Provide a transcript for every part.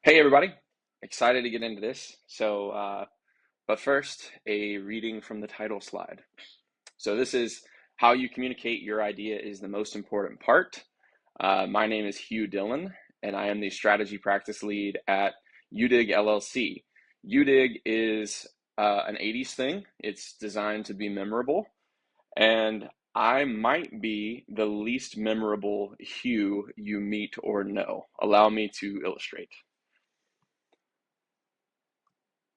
Hey everybody, excited to get into this. But first, a reading from the title slide. So this is how you communicate your idea is the most important part. My name is Hugh Dillon, and I am the strategy practice lead at UDIG LLC. UDIG is an 80s thing. It's designed to be memorable, and I might be the least memorable Hugh you meet or know. Allow me to illustrate.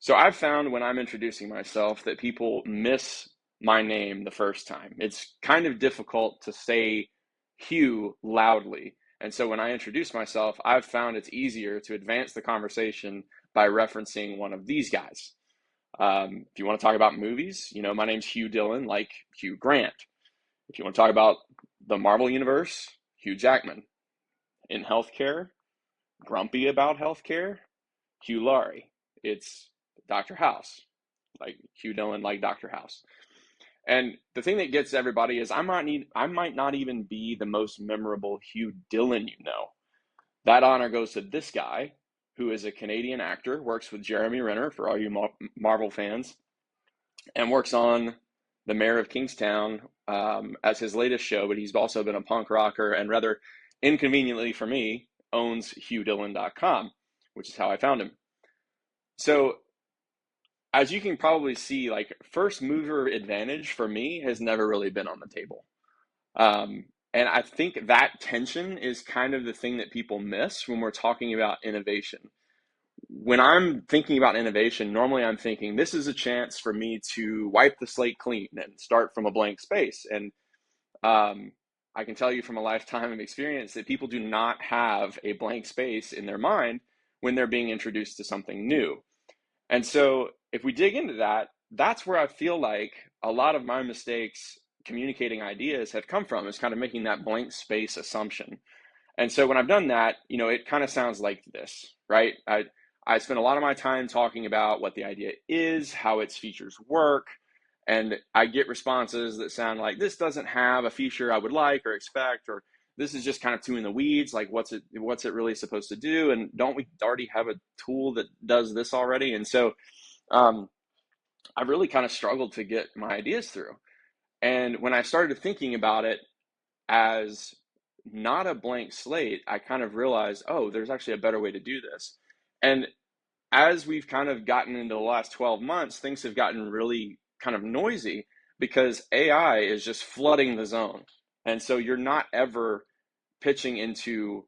So I've found when I'm introducing myself that people miss my name the first time. It's kind of difficult to say Hugh loudly. And so when I introduce myself, I've found it's easier to advance the conversation by referencing one of these guys. If you want to talk about movies, my name's Hugh Dillon, like Hugh Grant. If you want to talk about the Marvel Universe, Hugh Jackman. In healthcare, grumpy about healthcare, Hugh Laurie. It's Dr. House, like Hugh Dillon, like Dr. House. And the thing that gets everybody is I might not even be the most memorable Hugh Dillon you know. That honor goes to this guy, who is a Canadian actor, works with Jeremy Renner for all you Marvel fans, and works on The Mayor of Kingstown as his latest show. But he's also been a punk rocker, and rather inconveniently for me, owns HughDillon.com, which is how I found him. So as you can probably see, like first mover advantage for me has never really been on the table. And I think that tension is kind of the thing that people miss when we're talking about innovation. When I'm thinking about innovation, normally I'm thinking this is a chance for me to wipe the slate clean and start from a blank space. And I can tell you from a lifetime of experience that people do not have a blank space in their mind when they're being introduced to something new. And so if we dig into that, that's where I feel like a lot of my mistakes communicating ideas have come from, is kind of making that blank space assumption. And so when I've done that, it kind of sounds like this, right? I spend a lot of my time talking about what the idea is, how its features work, and I get responses that sound like this doesn't have a feature I would like or expect, or this is just kind of too in the weeds, like what's it really supposed to do? And don't we already have a tool that does this already? And so um, I really kind of struggled to get my ideas through. And when I started thinking about it as not a blank slate, I kind of realized, oh, there's actually a better way to do this. And as we've kind of gotten into the last 12 months, things have gotten really kind of noisy because AI is just flooding the zone. And so you're not ever pitching into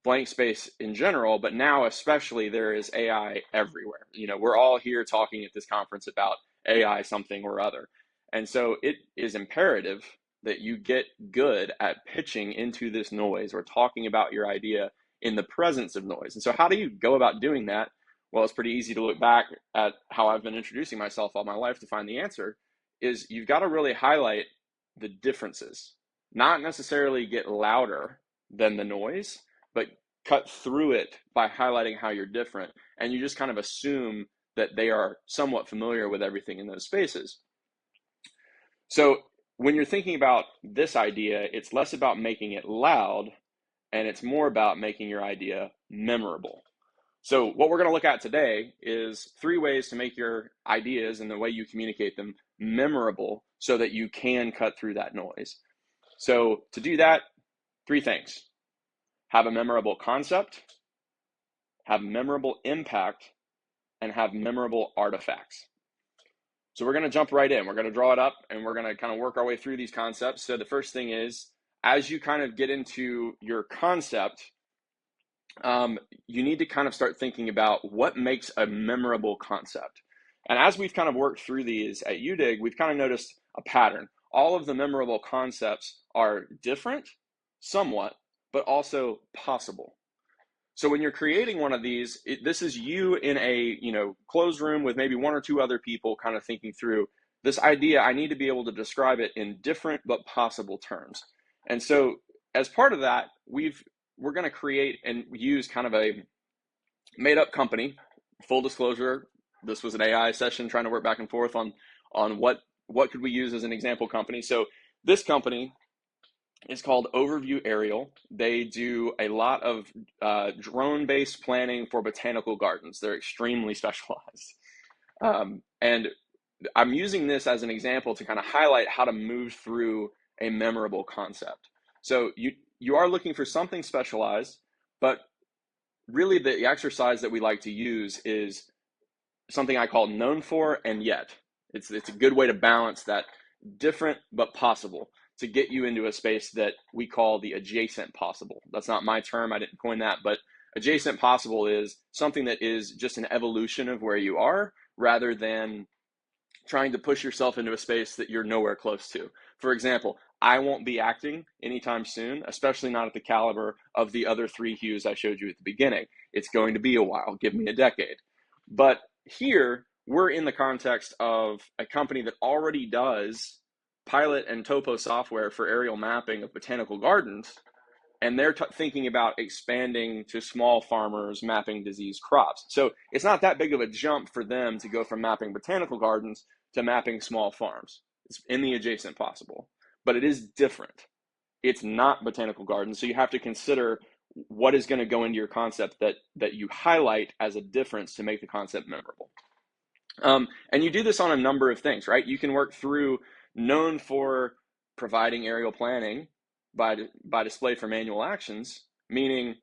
blank space in general, but now especially there is AI everywhere. We're all here talking at this conference about AI something or other. And so it is imperative that you get good at pitching into this noise or talking about your idea in the presence of noise. And so how do you go about doing that? Well, it's pretty easy to look back at how I've been introducing myself all my life to find the answer. Is you've got to really highlight the differences, not necessarily get louder than the noise, but cut through it by highlighting how you're different. And you just kind of assume that they are somewhat familiar with everything in those spaces. So when you're thinking about this idea, it's less about making it loud and it's more about making your idea memorable. So what we're going to look at today is 3 ways to make your ideas and the way you communicate them memorable so that you can cut through that noise. So to do that, 3 things. Have a memorable concept, have memorable impact, and have memorable artifacts. So we're going to jump right in. We're going to draw it up and we're going to kind of work our way through these concepts. So the first thing is, as you kind of get into your concept, you need to kind of start thinking about what makes a memorable concept. And as we've kind of worked through these at UDIG, we've kind of noticed a pattern. All of the memorable concepts are different, somewhat, but also possible. So when you're creating one of these, this is you in a closed room with maybe 1 or 2 other people kind of thinking through this idea. I need to be able to describe it in different but possible terms. And so as part of that, we're going to create and use kind of a made up company. Full disclosure, this was an AI session trying to work back and forth on what could we use as an example company. So this company is called Overview Aerial. They do a lot of drone-based planning for botanical gardens. They're extremely specialized. And I'm using this as an example to kind of highlight how to move through a memorable concept. So you are looking for something specialized, but really the exercise that we like to use is something I call known for and yet. It's a good way to balance that different but possible to get you into a space that we call the adjacent possible. That's not my term, I didn't coin that, but adjacent possible is something that is just an evolution of where you are rather than trying to push yourself into a space that you're nowhere close to. For example, I won't be acting anytime soon, especially not at the caliber of the other three hues I showed you at the beginning. It's going to be a while, give me a decade. But here, we're in the context of a company that already does pilot and topo software for aerial mapping of botanical gardens, and they're thinking about expanding to small farmers mapping disease crops. So it's not that big of a jump for them to go from mapping botanical gardens to mapping small farms. It's in the adjacent possible, but it is different. It's not botanical gardens, so you have to consider what is going to go into your concept that you highlight as a difference to make the concept memorable. And you do this on a number of things, right? You can work through known for providing aerial planning by display for manual actions, meaning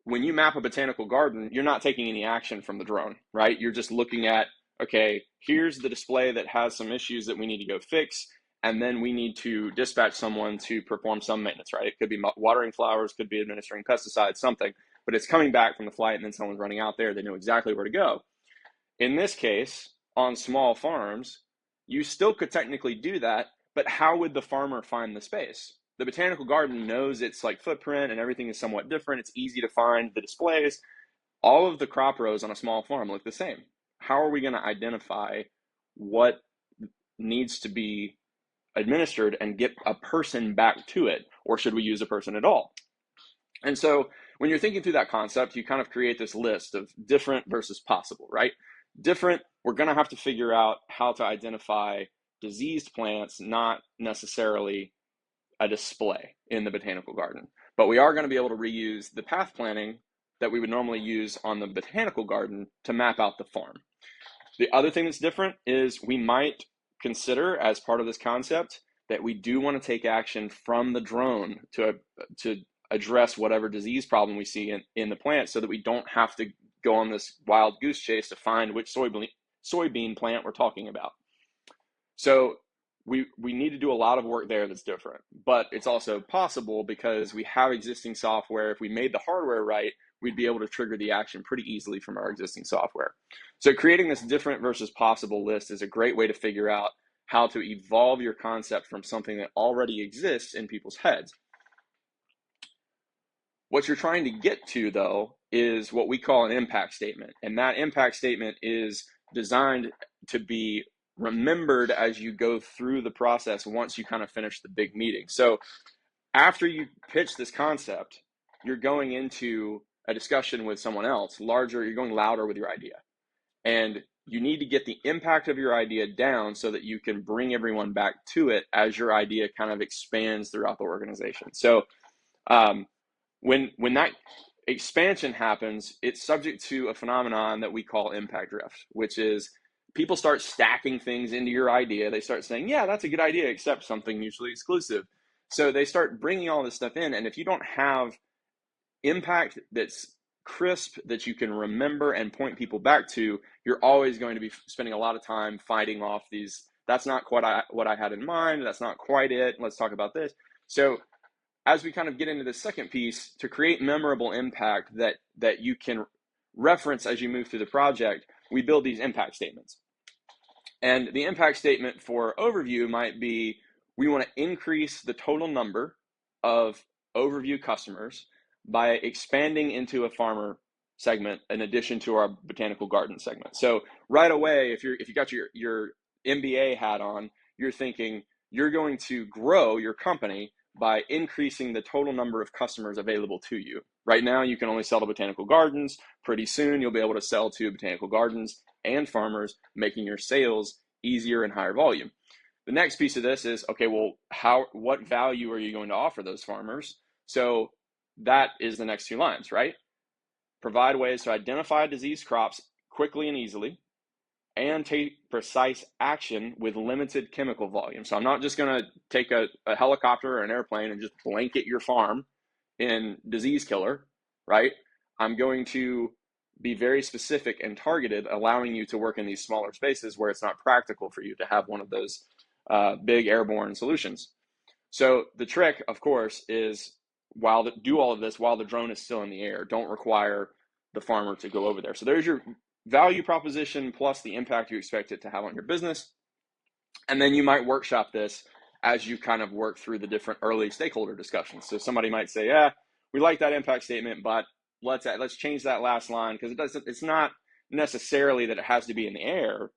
when you map a botanical garden, you're not taking any action from the drone, right? You're just looking at, okay, here's the display that has some issues that we need to go fix, and then we need to dispatch someone to perform some maintenance, right? It could be watering flowers, could be administering pesticides, something, but it's coming back from the flight and then someone's running out there, they know exactly where to go. In this case, on small farms, you still could technically do that, but how would the farmer find the space? The botanical garden knows its like footprint and everything is somewhat different. It's easy to find the displays. All of the crop rows on a small farm look the same. How are we going to identify what needs to be administered and get a person back to it? Or should we use a person at all? And so when you're thinking through that concept, you kind of create this list of different versus possible, right? Different, we're going to have to figure out how to identify diseased plants, not necessarily a display in the botanical garden. But we are going to be able to reuse the path planning that we would normally use on the botanical garden to map out the farm. The other thing that's different is we might consider as part of this concept that we do want to take action from the drone to address whatever disease problem we see in the plant so that we don't have to go on this wild goose chase to find which soybean plant we're talking about. So we need to do a lot of work there that's different, but it's also possible because we have existing software. If we made the hardware right, we'd be able to trigger the action pretty easily from our existing software. So creating this different versus possible list is a great way to figure out how to evolve your concept from something that already exists in people's heads. What you're trying to get to, though, is what we call an impact statement. And that impact statement is designed to be remembered as you go through the process once you kind of finish the big meeting. So after you pitch this concept, you're going into a discussion with someone else, larger, you're going louder with your idea. And you need to get the impact of your idea down so that you can bring everyone back to it as your idea kind of expands throughout the organization. So when that expansion happens, it's subject to a phenomenon that we call impact drift, which is people start stacking things into your idea. They start saying, yeah, that's a good idea, except something mutually exclusive. So they start bringing all this stuff in. And if you don't have impact that's crisp, that you can remember and point people back to, you're always going to be spending a lot of time fighting off these, that's not quite what I had in mind. That's not quite it. Let's talk about this. So as we kind of get into the second piece, to create memorable impact that you can reference as you move through the project, we build these impact statements. And the impact statement for overview might be, we want to increase the total number of overview customers by expanding into a farmer segment in addition to our botanical garden segment. So right away, if you got your MBA hat on, you're thinking you're going to grow your company by increasing the total number of customers available to you. Right now, you can only sell to botanical gardens. Pretty soon, you'll be able to sell to botanical gardens and farmers, making your sales easier and higher volume. The next piece of this is, okay, well, what value are you going to offer those farmers? So that is the next two lines, right? Provide ways to identify diseased crops quickly and easily, and take precise action with limited chemical volume. So I'm not just going to take a helicopter or an airplane and just blanket your farm in disease killer, right? I'm going to be very specific and targeted, allowing you to work in these smaller spaces where it's not practical for you to have one of those big airborne solutions. So the trick, of course, is do all of this while the drone is still in the air. Don't require the farmer to go over there. So there's your value proposition plus the impact you expect it to have on your business. And then you might workshop this as you kind of work through the different early stakeholder discussions. So somebody might say, yeah, we like that impact statement, but let's change that last line, because it's not necessarily that it has to be in the air.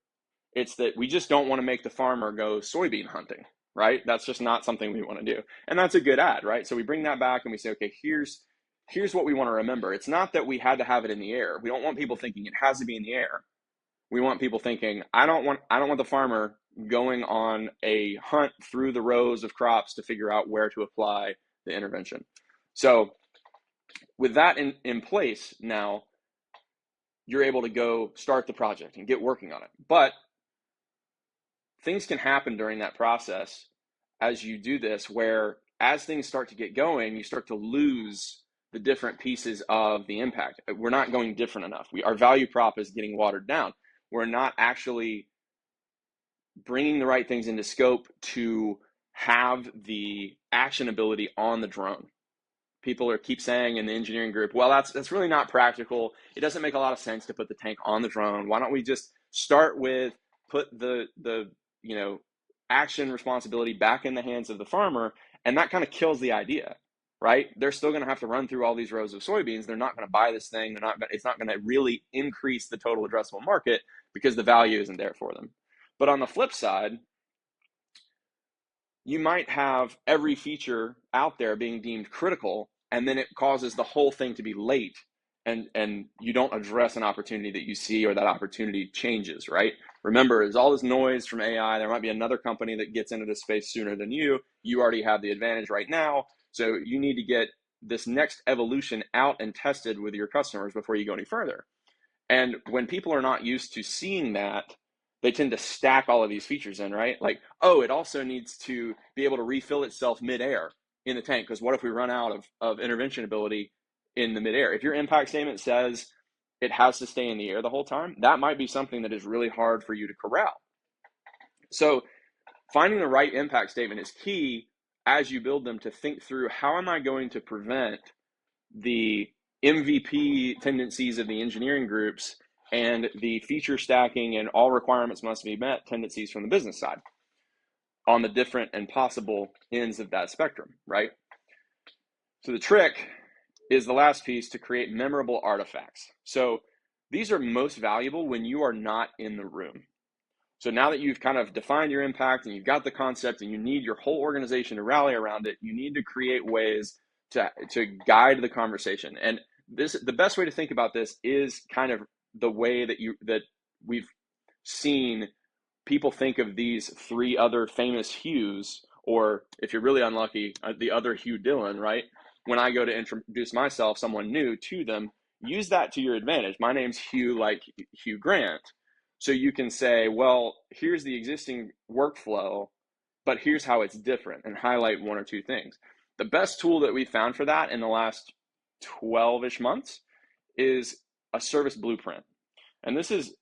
It's that we just don't want to make the farmer go soybean hunting, right? That's just not something we want to do. And that's a good ad, right? So we bring that back and we say, okay, here's what we want to remember. It's not that we had to have it in the air. We don't want people thinking it has to be in the air. We want people thinking, I don't want the farmer going on a hunt through the rows of crops to figure out where to apply the intervention. So with that in place, now you're able to go start the project and get working on it. But things can happen during that process as you do this, where as things start to get going, you start to lose the different pieces of the impact. We're not going different enough. Our value prop is getting watered down. We're not actually bringing the right things into scope to have the actionability on the drone. People keep saying in the engineering group, well, that's really not practical. It doesn't make a lot of sense to put the tank on the drone. Why don't we just start with put the action responsibility back in the hands of the farmer? And that kind of kills the idea, right? They're still going to have to run through all these rows of soybeans. They're not going to buy this thing. It's not going to really increase the total addressable market because the value isn't there for them. But on the flip side, you might have every feature out there being deemed critical, and then it causes the whole thing to be late, and you don't address an opportunity that you see, or that opportunity changes, right? Remember, there's all this noise from AI. There might be another company that gets into this space sooner than you. You already have the advantage right now. So you need to get this next evolution out and tested with your customers before you go any further. And when people are not used to seeing that, they tend to stack all of these features in, right? Like, oh, it also needs to be able to refill itself midair in the tank, because what if we run out of intervention ability in the midair? If your impact statement says it has to stay in the air the whole time, that might be something that is really hard for you to corral. So finding the right impact statement is key as you build them, to think through, how am I going to prevent the MVP tendencies of the engineering groups and the feature stacking and all requirements must be met tendencies from the business side on the different and possible ends of that spectrum, right? So the trick is the last piece, to create memorable artifacts. So these are most valuable when you are not in the room. So now that you've kind of defined your impact and you've got the concept and you need your whole organization to rally around it, you need to create ways to guide the conversation. And the best way to think about this is kind of the way that we've seen people think of these three other famous Hughs, or if you're really unlucky, the other Hugh Dillon, right? When I go to introduce myself, someone new to them, use that to your advantage. My name's Hugh, like Hugh Grant. So you can say, well, here's the existing workflow, but here's how it's different, and highlight one or two things. The best tool that we found for that in the last 12-ish months is a service blueprint. And this is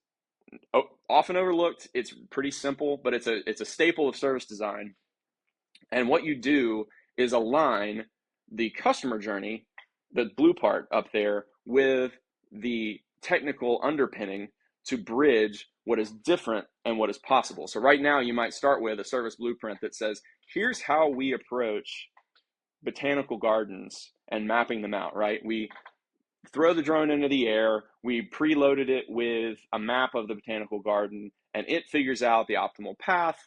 often overlooked. It's pretty simple, but it's a staple of service design. And what you do is align the customer journey, the blue part up there, with the technical underpinning to bridge what is different and what is possible. So right now you might start with a service blueprint that says, here's how we approach botanical gardens and mapping them out, right? We throw the drone into the air, we preloaded it with a map of the botanical garden, and it figures out the optimal path,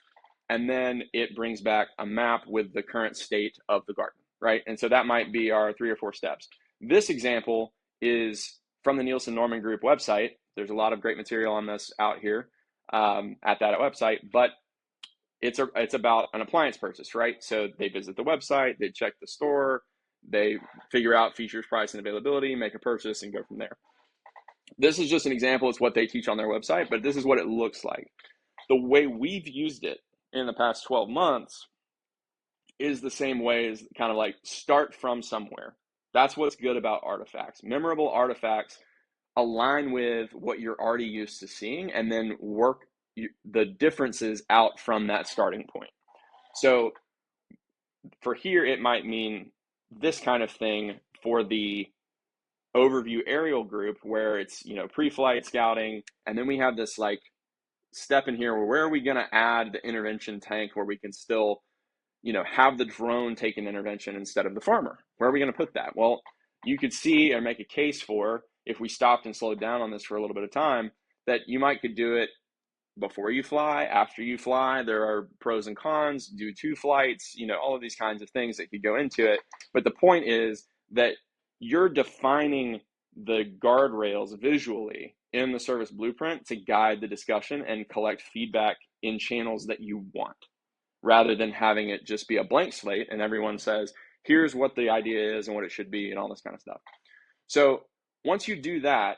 and then it brings back a map with the current state of the garden, right? And so that might be our 3 or 4 steps. This example is from the Nielsen Norman Group website. There's a lot of great material on this out here at that website, but it's about an appliance purchase, right? So they visit the website, they check the store, they figure out features, price, and availability, make a purchase, and go from there. This is just an example. It's what they teach on their website, but this is what it looks like. The way we've used it in the past 12 months is the same way as kind of like start from somewhere. That's what's good about artifacts. Memorable artifacts align with what you're already used to seeing and then work the differences out from that starting point. So for here, it might mean this kind of thing for the overview aerial group where it's, pre-flight scouting. And then we have this like step in here where are we going to add the intervention tank where we can still, have the drone take an intervention instead of the farmer? Where are we going to put that? Well, you could see or make a case for, if we stopped and slowed down on this for a little bit of time, that you might could do it before you fly, after you fly. There are pros and cons, do 2 flights, all of these kinds of things that could go into it. But the point is that you're defining the guardrails visually in the service blueprint to guide the discussion and collect feedback in channels that you want, rather than having it just be a blank slate and everyone says, here's what the idea is and what it should be and all this kind of stuff. So once you do that,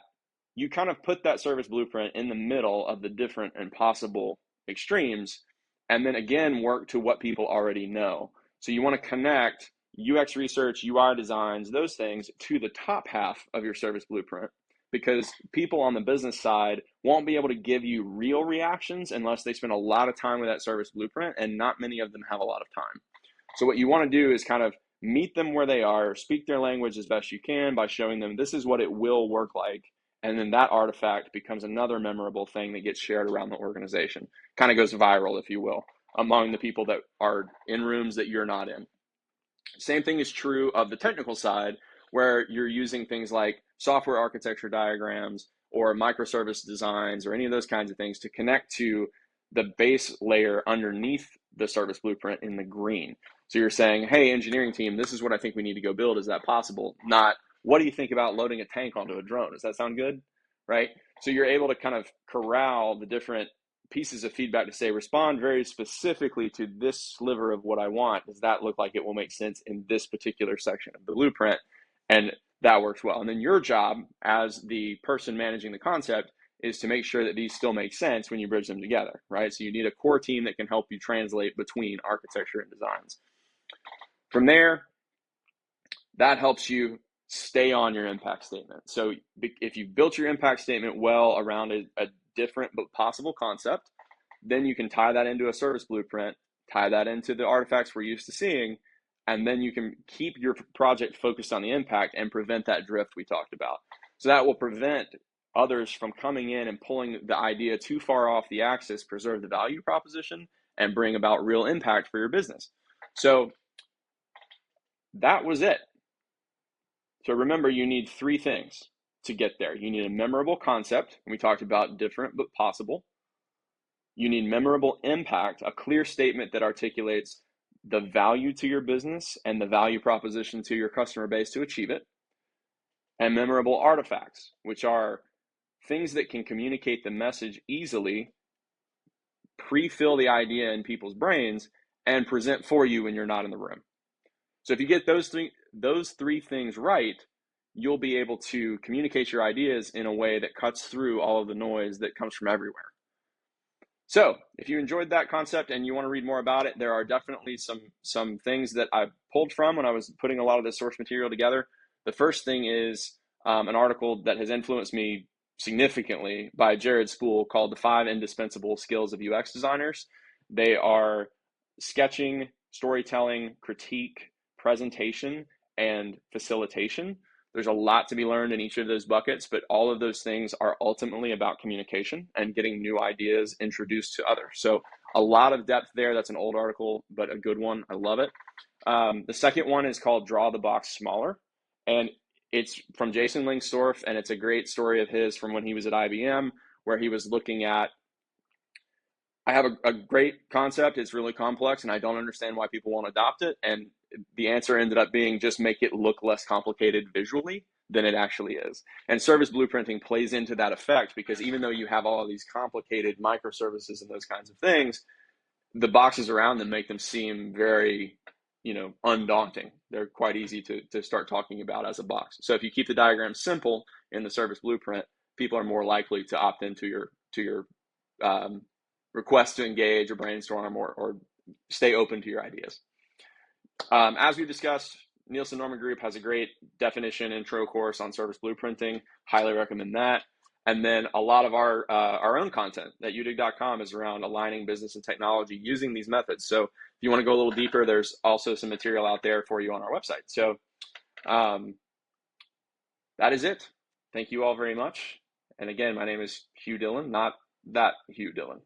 you kind of put that service blueprint in the middle of the different and possible extremes, and then again, work to what people already know. So you want to connect UX research, UI designs, those things to the top half of your service blueprint, because people on the business side won't be able to give you real reactions unless they spend a lot of time with that service blueprint, and not many of them have a lot of time. So what you want to do is kind of meet them where they are, speak their language as best you can by showing them this is what it will work like. And then that artifact becomes another memorable thing that gets shared around the organization. Kind of goes viral, if you will, among the people that are in rooms that you're not in. Same thing is true of the technical side, where you're using things like software architecture diagrams or microservice designs or any of those kinds of things to connect to the base layer underneath the service blueprint in the green. So you're saying, hey, engineering team, this is what I think we need to go build. Is that possible? Not, what do you think about loading a tank onto a drone? Does that sound good? Right? So you're able to kind of corral the different pieces of feedback to say, respond very specifically to this sliver of what I want. Does that look like it will make sense in this particular section of the blueprint? And that works well. And then your job as the person managing the concept is to make sure that these still make sense when you bridge them together, right? So you need a core team that can help you translate between architecture and designs. From there, that helps you stay on your impact statement. So if you've built your impact statement well around a different but possible concept, then you can tie that into a service blueprint, tie that into the artifacts we're used to seeing, and then you can keep your project focused on the impact and prevent that drift we talked about. So that will prevent others from coming in and pulling the idea too far off the axis, preserve the value proposition, and bring about real impact for your business. So that was it. So remember, you need 3 things to get there. You need a memorable concept, and we talked about different but possible. You need memorable impact, a clear statement that articulates the value to your business and the value proposition to your customer base to achieve it. And memorable artifacts, which are things that can communicate the message easily, pre-fill the idea in people's brains, and present for you when you're not in the room. So if you get those three things right, you'll be able to communicate your ideas in a way that cuts through all of the noise that comes from everywhere. So if you enjoyed that concept and you want to read more about it, there are definitely some things that I pulled from when I was putting a lot of this source material together. The first thing is an article that has influenced me significantly by Jared Spool called The 5 Indispensable Skills of UX Designers. They are sketching, storytelling, critique, presentation, and facilitation. There's a lot to be learned in each of those buckets, but all of those things are ultimately about communication and getting new ideas introduced to others. So a lot of depth there. That's an old article, but a good one. I love it. The second one is called Draw the Box Smaller, and it's from Jason Lingstorff, and it's a great story of his from when he was at IBM, where he was looking at, I have a great concept. It's really complex, and I don't understand why people won't adopt it. And the answer ended up being just make it look less complicated visually than it actually is. And service blueprinting plays into that effect, because even though you have all of these complicated microservices and those kinds of things, the boxes around them make them seem very, undaunting. They're quite easy to start talking about as a box. So if you keep the diagram simple in the service blueprint, people are more likely to opt into your um, request to engage or brainstorm or stay open to your ideas. As we discussed, Nielsen Norman Group has a great definition intro course on service blueprinting. Highly recommend that. And then a lot of our own content at udig.com is around aligning business and technology using these methods. So if you want to go a little deeper, there's also some material out there for you on our website. So that is it. Thank you all very much. And again, my name is Hugh Dillon, not that Hugh Dillon.